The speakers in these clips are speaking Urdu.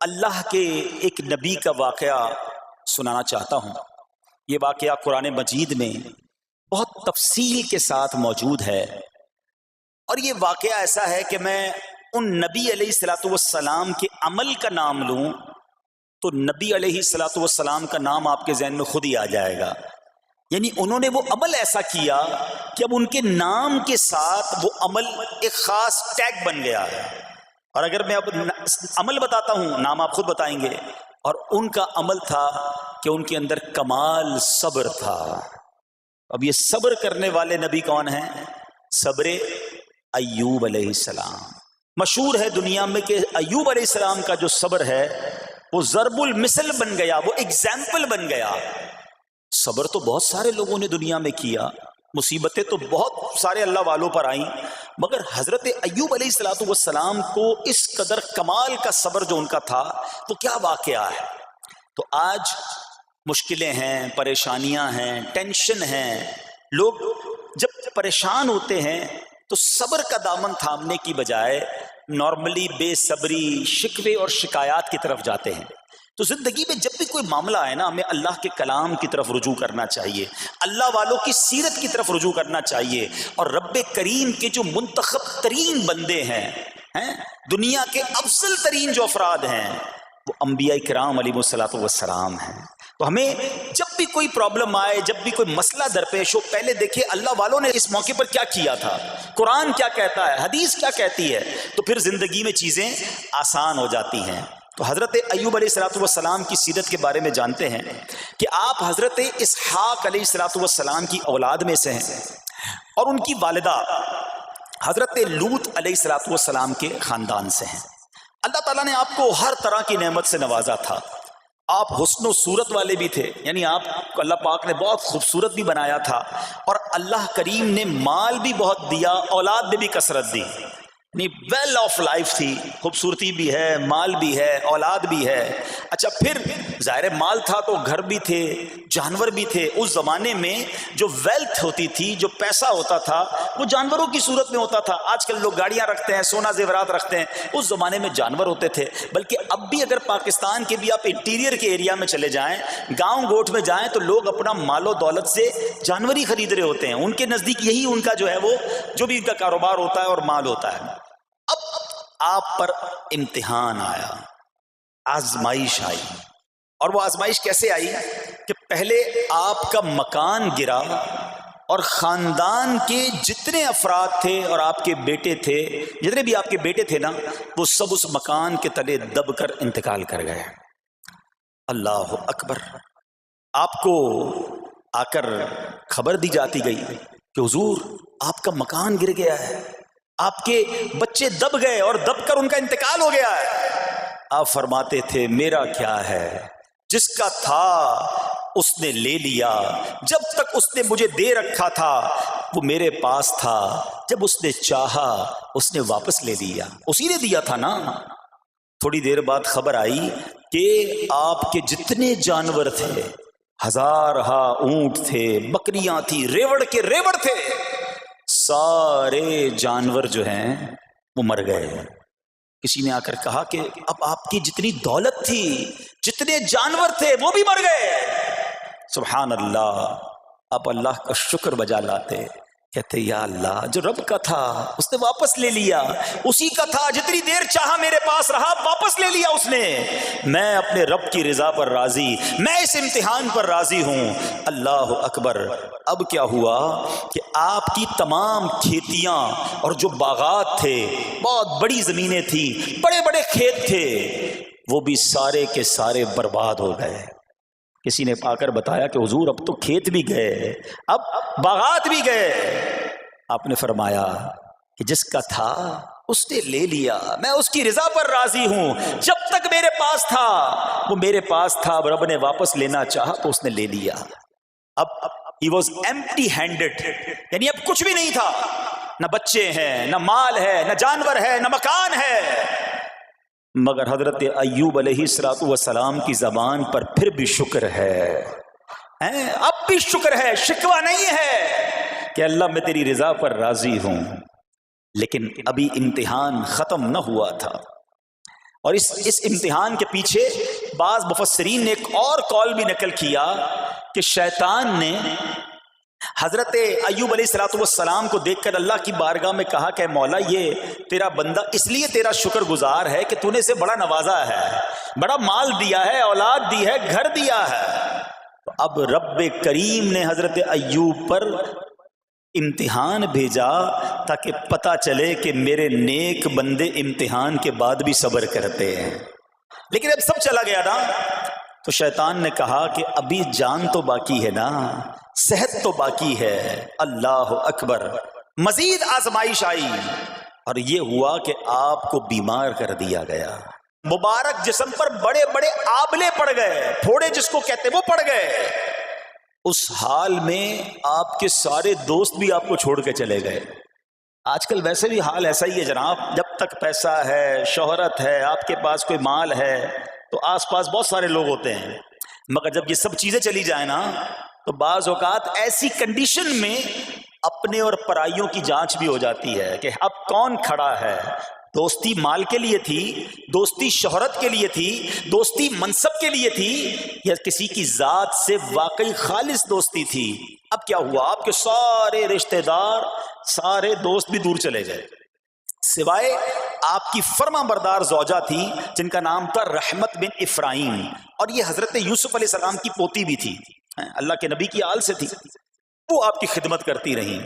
اللہ کے ایک نبی کا واقعہ سنانا چاہتا ہوں۔ یہ واقعہ قرآن مجید میں بہت تفصیل کے ساتھ موجود ہے، اور یہ واقعہ ایسا ہے کہ میں ان نبی علیہ الصلوۃ والسلام کے عمل کا نام لوں تو نبی علیہ الصلوۃ والسلام کا نام آپ کے ذہن میں خود ہی آ جائے گا۔ یعنی انہوں نے وہ عمل ایسا کیا کہ اب ان کے نام کے ساتھ وہ عمل ایک خاص ٹیگ بن گیا ہے۔ اور اگر میں اب عمل بتاتا ہوں، نام آپ خود بتائیں گے، اور ان کا عمل تھا کہ ان کے اندر کمال صبر تھا۔ اب یہ صبر کرنے والے نبی کون ہیں؟ صبر ایوب علیہ السلام۔ مشہور ہے دنیا میں کہ ایوب علیہ السلام کا جو صبر ہے وہ ضرب المثل بن گیا، وہ ایگزامپل بن گیا۔ صبر تو بہت سارے لوگوں نے دنیا میں کیا، مصیبتیں تو بہت سارے اللہ والوں پر آئیں، مگر حضرت ایوب علیہ الصلوۃ والسلام کو اس قدر کمال کا صبر جو ان کا تھا وہ کیا واقعہ ہے۔ تو آج مشکلیں ہیں، پریشانیاں ہیں، ٹینشن ہیں، لوگ جب پریشان ہوتے ہیں تو صبر کا دامن تھامنے کی بجائے نارملی بے صبری، شکوے اور شکایات کی طرف جاتے ہیں۔ تو زندگی میں جب بھی کوئی معاملہ آئے نا، ہمیں اللہ کے کلام کی طرف رجوع کرنا چاہیے، اللہ والوں کی سیرت کی طرف رجوع کرنا چاہیے، اور رب کریم کے جو منتخب ترین بندے ہیں، دنیا کے افضل ترین جو افراد ہیں، وہ انبیاء کرام علیہ الصلوۃ والسلام ہیں۔ تو ہمیں جب بھی کوئی پرابلم آئے، جب بھی کوئی مسئلہ درپیش ہو، پہلے دیکھیں اللہ والوں نے اس موقع پر کیا کیا تھا، قرآن کیا کہتا ہے، حدیث کیا کہتی ہے، تو پھر زندگی میں چیزیں آسان ہو جاتی ہیں۔ تو حضرت ایوب علیہ الصلوۃ والسلام کی سیرت کے بارے میں جانتے ہیں کہ آپ حضرت اسحاق علیہ الصلوۃ والسلام کی اولاد میں سے ہیں، اور ان کی والدہ حضرت لوط علیہ الصلوۃ والسلام کے خاندان سے ہیں۔ اللہ تعالیٰ نے آپ کو ہر طرح کی نعمت سے نوازا تھا۔ آپ حسن و صورت والے بھی تھے، یعنی آپ کو اللہ پاک نے بہت خوبصورت بھی بنایا تھا، اور اللہ کریم نے مال بھی بہت دیا، اولاد میں بھی کثرت دی، یعنی ویل آف لائف تھی، خوبصورتی بھی ہے، مال بھی ہے، اولاد بھی ہے۔ اچھا، پھر ظاہر مال تھا تو گھر بھی تھے، جانور بھی تھے۔ اس زمانے میں جو ویلتھ ہوتی تھی، جو پیسہ ہوتا تھا، وہ جانوروں کی صورت میں ہوتا تھا۔ آج کل لوگ گاڑیاں رکھتے ہیں، سونا زیورات رکھتے ہیں، اس زمانے میں جانور ہوتے تھے۔ بلکہ اب بھی اگر پاکستان کے بھی آپ انٹیریئر کے ایریا میں چلے جائیں، گاؤں گوٹھ میں جائیں، تو لوگ اپنا مال و دولت سے جانور ہی خرید رہے ہوتے ہیں۔ ان کے نزدیک یہی ان کا جو ہے وہ جو بھی ان کا کاروبار ہوتا ہے اور مال ہوتا ہے۔ اب آپ پر امتحان آیا، آزمائش آئی، اور وہ آزمائش کیسے آئی کہ پہلے آپ کا مکان گرا، اور خاندان کے جتنے افراد تھے اور آپ کے بیٹے تھے، جتنے بھی آپ کے بیٹے تھے نا، وہ سب اس مکان کے تلے دب کر انتقال کر گئے۔ اللہ اکبر۔ آپ کو آ کر خبر دی جاتی گئی کہ حضور آپ کا مکان گر گیا ہے، آپ کے بچے دب گئے اور دب کر ان کا انتقال ہو گیا ہے۔ آپ فرماتے تھے میرا کیا ہے، جس کا تھا اس نے لے لیا، جب تک اس نے مجھے دے رکھا تھا وہ میرے پاس تھا، جب اس نے چاہا اس نے واپس لے لیا، اسی نے دیا تھا نا۔ تھوڑی دیر بعد خبر آئی کہ آپ کے جتنے جانور تھے، ہزارہا اونٹ تھے، بکریاں تھی، ریوڑ کے ریوڑ تھے، سارے جانور جو ہیں وہ مر گئے۔ کسی نے آ کر کہا کہ اب آپ کی جتنی دولت تھی، جتنے جانور تھے، وہ بھی مر گئے۔ سبحان اللہ۔ آپ اللہ کا شکر بجا لاتے، کہتے یا اللہ، جو رب کا تھا اس نے واپس لے لیا، اسی کا تھا، جتنی دیر چاہا میرے پاس رہا، واپس لے لیا اس نے۔ میں اپنے رب کی رضا پر راضی، میں اس امتحان پر راضی ہوں۔ اللہ اکبر۔ اب کیا ہوا کہ آپ کی تمام کھیتیاں اور جو باغات تھے، بہت بڑی زمینیں تھیں، بڑے بڑے کھیت تھے، وہ بھی سارے کے سارے برباد ہو گئے۔ کسی نے آ کر بتایا کہ حضور اب تو کھیت بھی گئے، اب باغات بھی گئے۔ آپ نے فرمایا کہ جس کا تھا اس نے لے لیا، میں اس کی رضا پر راضی ہوں۔ جب تک میرے پاس تھا وہ میرے پاس تھا، اب رب نے واپس لینا چاہا تو اس نے لے لیا۔ اب he was empty handed، یعنی اب کچھ بھی نہیں تھا، نہ بچے ہیں، نہ مال ہے، نہ جانور ہے، نہ مکان ہے۔ مگر حضرت ایوب علیہ الصلوۃ والسلام کی زبان پر پھر بھی شکر ہے، اب بھی شکر ہے، شکوہ نہیں ہے کہ اللہ میں تیری رضا پر راضی ہوں۔ لیکن ابھی امتحان ختم نہ ہوا تھا۔ اور اس امتحان کے پیچھے بعض مفسرین نے ایک اور قول بھی نقل کیا کہ شیطان نے حضرت ایوب علیہ السلام کو دیکھ کر اللہ کی بارگاہ میں کہا کہ مولا یہ تیرا بندہ اس لیے تیرا شکر گزار ہے کہ تو نے اسے بڑا نوازا ہے، بڑا مال دیا ہے، اولاد دی ہے، گھر دیا ہے۔ تو اب رب کریم نے حضرت ایوب پر امتحان بھیجا تاکہ پتہ چلے کہ میرے نیک بندے امتحان کے بعد بھی صبر کرتے ہیں۔ لیکن اب سب چلا گیا نا، تو شیطان نے کہا کہ ابھی جان تو باقی ہے نا، صحت تو باقی ہے، اللہ اکبر، مزید آزمائش آئی اور یہ ہوا کہ آپ کو بیمار کر دیا گیا، مبارک جسم پر بڑے بڑے آبلے پڑ گئے، پھوڑے جس کو کہتے وہ پڑ گئے۔ اس حال میں آپ کے سارے دوست بھی آپ کو چھوڑ کے چلے گئے۔ آج کل ویسے بھی حال ایسا ہی ہے جناب، جب تک پیسہ ہے، شہرت ہے، آپ کے پاس کوئی مال ہے تو آس پاس بہت سارے لوگ ہوتے ہیں، مگر جب یہ سب چیزیں چلی جائیں نا تو بعض اوقات ایسی کنڈیشن میں اپنے اور پرائیوں کی جانچ بھی ہو جاتی ہے کہ اب کون کھڑا ہے۔ دوستی مال کے لیے تھی، دوستی شہرت کے لیے تھی، دوستی منصب کے لیے تھی، یا کسی کی ذات سے واقعی خالص دوستی تھی؟ اب کیا ہوا؟ آپ کے سارے رشتہ دار، سارے دوست بھی دور چلے گئے، سوائے آپ کی فرما بردار زوجہ تھی جن کا نام تھا رحمت بن افراہیم، اور یہ حضرت یوسف علیہ السلام کی پوتی بھی تھی، اللہ کے نبی کی آل سے تھی، وہ آپ کی خدمت کرتی رہیں۔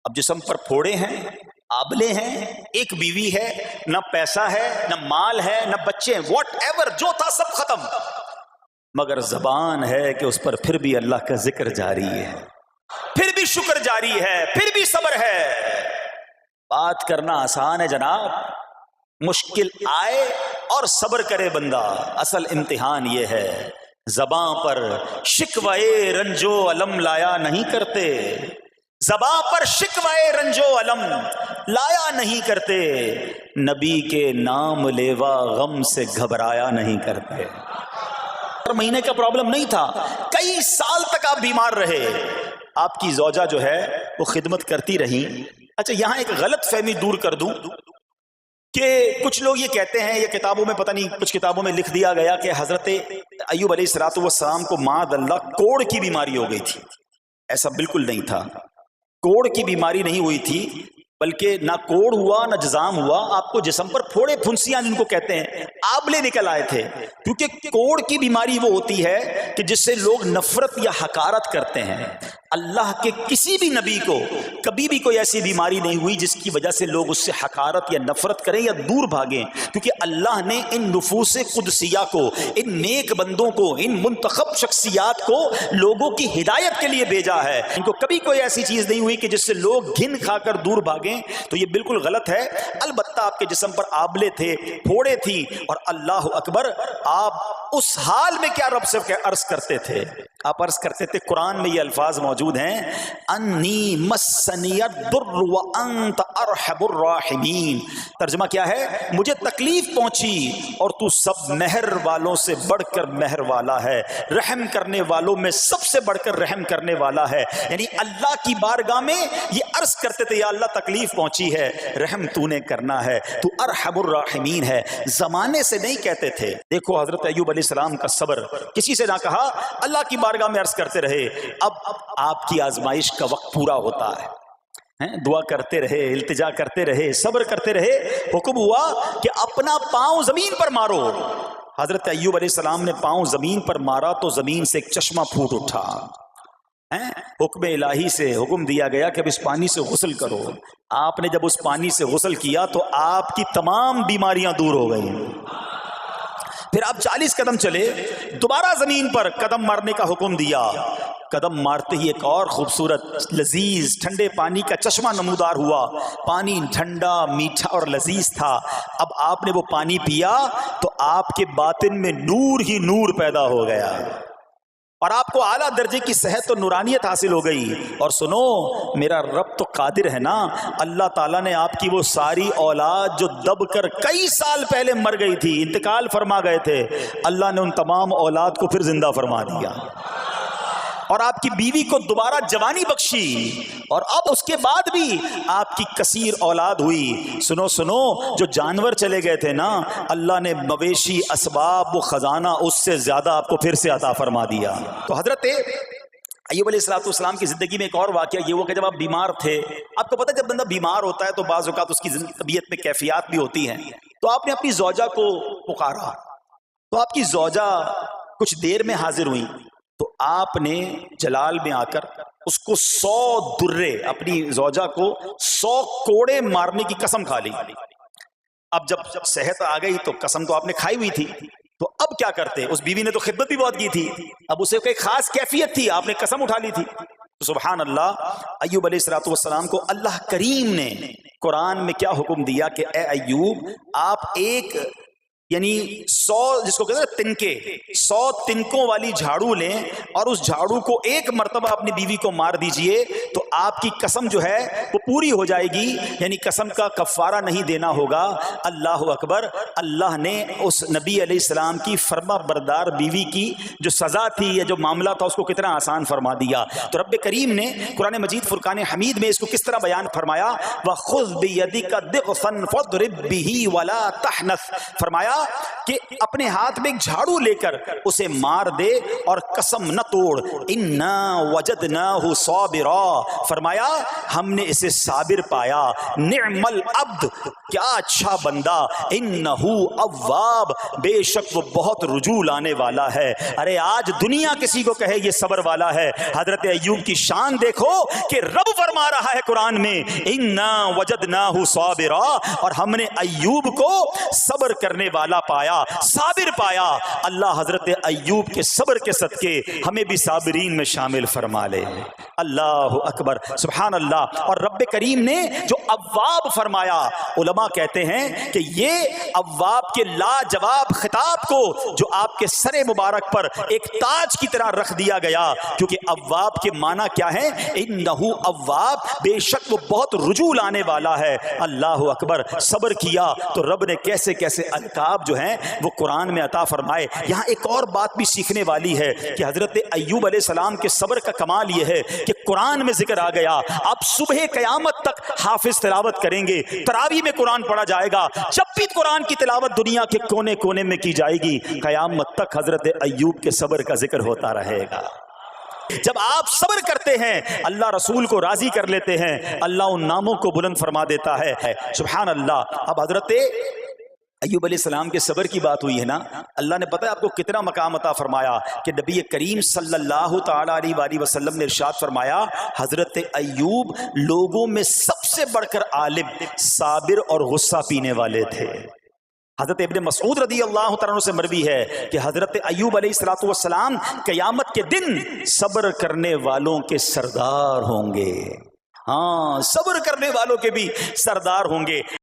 اب جسم پر پھوڑے ہیں، آبلے ہیں، ایک بیوی ہے، نہ پیسہ ہے، نہ مال ہے، نہ بچے ہیں، واٹ ایور جو تھا سب ختم، مگر زبان ہے کہ اس پر پھر بھی اللہ کا ذکر جاری ہے، پھر بھی شکر جاری ہے، پھر بھی صبر ہے۔ بات کرنا آسان ہے جناب، مشکل آئے اور صبر کرے بندہ، اصل امتحان یہ ہے۔ زباں پر شکوائے رنجو علم لایا نہیں کرتے، زباں پر شکوائے رنجو علم لایا نہیں کرتے، نبی کے نام لیوا غم سے گھبرایا نہیں کرتے۔ مہینے کا پرابلم نہیں تھا، کئی سال تک آپ بیمار رہے، آپ کی زوجہ جو ہے وہ خدمت کرتی رہی۔ اچھا یہاں ایک غلط فہمی دور کر دوں کہ کچھ لوگ یہ کہتے ہیں، یہ کتابوں میں پتہ نہیں کچھ کتابوں میں لکھ دیا گیا کہ حضرت ایوب علیہ السلام کو معاذ اللہ کوڑ کی بیماری ہو گئی تھی۔ ایسا بالکل نہیں تھا، کوڑ کی بیماری نہیں ہوئی تھی، بلکہ نہ کوڑ ہوا نہ جزام ہوا، آپ کو جسم پر پھوڑے پھنسیاں جن کو کہتے ہیں آبلے نکل آئے تھے، کیونکہ کوڑ کی بیماری وہ ہوتی ہے کہ جس سے لوگ نفرت یا حقارت کرتے ہیں۔ اللہ کے کسی بھی نبی کو کبھی بھی کوئی ایسی بیماری نہیں ہوئی جس کی وجہ سے لوگ اس سے حقارت یا نفرت کریں یا دور بھاگیں، کیونکہ اللہ نے ان نفوس قدسیہ کو، ان نیک بندوں کو، ان منتخب شخصیات کو لوگوں کی ہدایت کے لیے بھیجا ہے۔ ان کو کبھی کوئی ایسی چیز نہیں ہوئی کہ جس سے لوگ گھن کھا کر دور بھاگیں، تو یہ بالکل غلط ہے۔ البتہ آپ کے جسم پر آبلے تھے، پھوڑے تھی، اور اللہ اکبر، آپ اس حال میں کیا رب سے عرض کرتے تھے؟ آپ عرض کرتے تھے، قرآن میں یہ الفاظ موجود ہیں، انی مسنی الضر وانت ارحم الراحمین۔ ترجمہ کیا ہے؟ مجھے تکلیف پہنچی اور تو سب مہر والوں سے بڑھ کر مہر والا ہے، رحم کرنے والوں میں سب سے بڑھ کر رحم کرنے والا ہے۔ یعنی اللہ کی بارگاہ میں یہ عرض کرتے تھے، یا اللہ تکلیف پہنچی ہے، رحم تو نے کرنا ہے، تو ارحم الراحمین ہے۔ زمانے سے نہیں کہتے تھے۔ دیکھو حضرت ایوب علیہ السلام کا صبر، کسی سے نہ کہا، اللہ کی بارگاہ میں عرض کرتے رہے۔ اب آپ کی آزمائش کا وقت پورا ہوتا ہے، دعا کرتے رہے، التجا کرتے رہے، صبر کرتے رہے۔ حکم ہوا کہ اپنا پاؤں زمین پر مارو۔ حضرت ایوب علیہ السلام نے پاؤں زمین پر مارا تو زمین سے ایک چشمہ پھوٹ اٹھا۔ حکم الہی سے حکم دیا گیا کہ اب اس پانی سے غسل کرو۔ آپ نے جب اس پانی سے غسل کیا تو آپ کی تمام بیماریاں دور ہو گئیں۔ پھر آپ 40 قدم چلے، دوبارہ زمین پر قدم مارنے کا حکم دیا۔ قدم مارتے ہی ایک اور خوبصورت لذیذ ٹھنڈے پانی کا چشمہ نمودار ہوا۔ پانی ٹھنڈا، میٹھا اور لذیذ تھا۔ اب آپ نے وہ پانی پیا تو آپ کے باطن میں نور ہی نور پیدا ہو گیا، اور آپ کو اعلیٰ درجے کی صحت اور نورانیت حاصل ہو گئی۔ اور سنو، میرا رب تو قادر ہے نا، اللہ تعالیٰ نے آپ کی وہ ساری اولاد جو دب کر کئی سال پہلے مر گئی تھی، انتقال فرما گئے تھے، اللہ نے ان تمام اولاد کو پھر زندہ فرما دیا۔ اور آپ کی بیوی کو دوبارہ جوانی بخشی اور اب اس کے بعد بھی آپ کی کثیر اولاد ہوئی. سنو سنو، جو جانور چلے گئے تھے نا، اللہ نے مویشی، اسباب، وہ خزانہ اس سے زیادہ آپ کو پھر سے عطا فرما دیا. تو حضرت ایوب علیہ السلام کی زندگی میں ایک اور واقعہ یہ ہوا کہ جب آپ بیمار تھے، آپ کو پتہ جب بندہ بیمار ہوتا ہے تو بعض اوقات اس کی طبیعت میں کیفیات بھی ہوتی ہیں. تو آپ نے اپنی زوجہ کو پکارا، تو آپ کی زوجہ کچھ دیر میں حاضر ہوئی. تو آپ نے جلال میں آ کر اس کو 100 درے، اپنی زوجہ کو 100 کوڑے مارنے کی قسم کھا لی. اب جب صحت آ گئی تو قسم تو آپ نے کھائی ہوئی تھی، تو اب کیا کرتے؟ اس بیوی نے تو خدمت بھی بہت کی تھی، اب اسے کوئی خاص کیفیت تھی، آپ نے قسم اٹھا لی تھی. تو سبحان اللہ، ایوب علیہ السلام کو اللہ کریم نے قرآن میں کیا حکم دیا کہ اے ایوب، آپ ایک یعنی 100 جس کو کہتے ہیں تنکے، 100 تنکوں والی جھاڑو لیں اور اس جھاڑو کو ایک مرتبہ اپنی بیوی کو مار دیجئے تو آپ کی قسم جو ہے وہ پوری ہو جائے گی، یعنی قسم کا کفارہ نہیں دینا ہوگا. اللہ اکبر. اللہ نے اس نبی علیہ السلام کی فرما بردار بیوی کی جو سزا تھی یا جو معاملہ تھا اس کو کتنا آسان فرما دیا. تو رب کریم نے قرآن مجید فرقان حمید میں اس کو کس طرح بیان فرمایا؟ وَخُذْ بِيَدِكَ ضِغْثًا فَاضْرِب بِهِ وَلَا تَحْنَثْ. فرمایا کہ اپنے ہاتھ میں ایک جھاڑو لے کر اسے مار دے اور قسم نہ توڑ. اِنَّا وَجَدْنَاهُ صَابِرًا. فرمایا ہم نے اسے صابر پایا. نعم العبد، کیا اچھا بندہ. اِنَّهُ اواب، بے شک وہ بہت رجوع لانے والا ہے. ارے آج دنیا کسی کو کہے یہ صبر والا ہے، حضرت ایوب کی شان دیکھو کہ رب فرما رہا ہے قرآن میں اِنَّا وَجَدْنَاهُ صَابِرًا، اور ہم نے ایوب کو صبر کرنے والا پایا، صابر پایا. اللہ حضرت ایوب کے صبر کے صدقے ہمیں بھی صابرین میں شامل فرما لے. اللہ اکبر، سبحان اللہ. اور رب کریم نے جو اواب فرمایا، علماء کہتے ہیں کہ یہ اواب کے لاجواب خطاب کو جو آپ کے سر مبارک پر ایک تاج کی طرح رکھ دیا گیا، کیونکہ اواب کے معنی کیا ہے؟ انہو اواب، بے شک وہ بہت رجوع لانے والا ہے. اللہ اکبر. صبر کیا تو رب نے کیسے کیسے القاب جو ہیں وہ قرآن میں عطا فرمائے. یہاں ایک اور بات بھی سیکھنے والی ہے کہ حضرت ایوب علیہ السلام کے صبر کا کمال یہ ہے کہ قرآن میں ذکر آ گیا. آپ صبح قیامت تک حافظ تلاوت کریں گے، تراویح میں قرآن پڑھا جائے گا، جب بھی قرآن کی تلاوت دنیا کے کونے کونے میں کی جائے گی، قیامت تک حضرت ایوب کے صبر کا ذکر ہوتا رہے گا. جب آپ صبر کرتے ہیں اللہ رسول کو راضی کر لیتے ہیں، اللہ ان ناموں کو بلند فرما دیتا ہے. سبحان اللہ. اب حضرت ایوب علیہ السلام کے صبر کی بات ہوئی ہے نا، اللہ نے پتہ ہے آپ کو کتنا مقام عطا فرمایا کہ نبی کریم صلی اللہ تعالی علیہ وآلہ وسلم نے ارشاد فرمایا حضرت ایوب لوگوں میں سب سے بڑھ کر عالم، صابر اور غصہ پینے والے تھے. حضرت ابن مسعود رضی اللہ تعالیٰ عنہ سے مروی ہے کہ حضرت ایوب علیہ السلام قیامت کے دن صبر کرنے والوں کے سردار ہوں گے. ہاں، صبر کرنے والوں کے بھی سردار ہوں گے.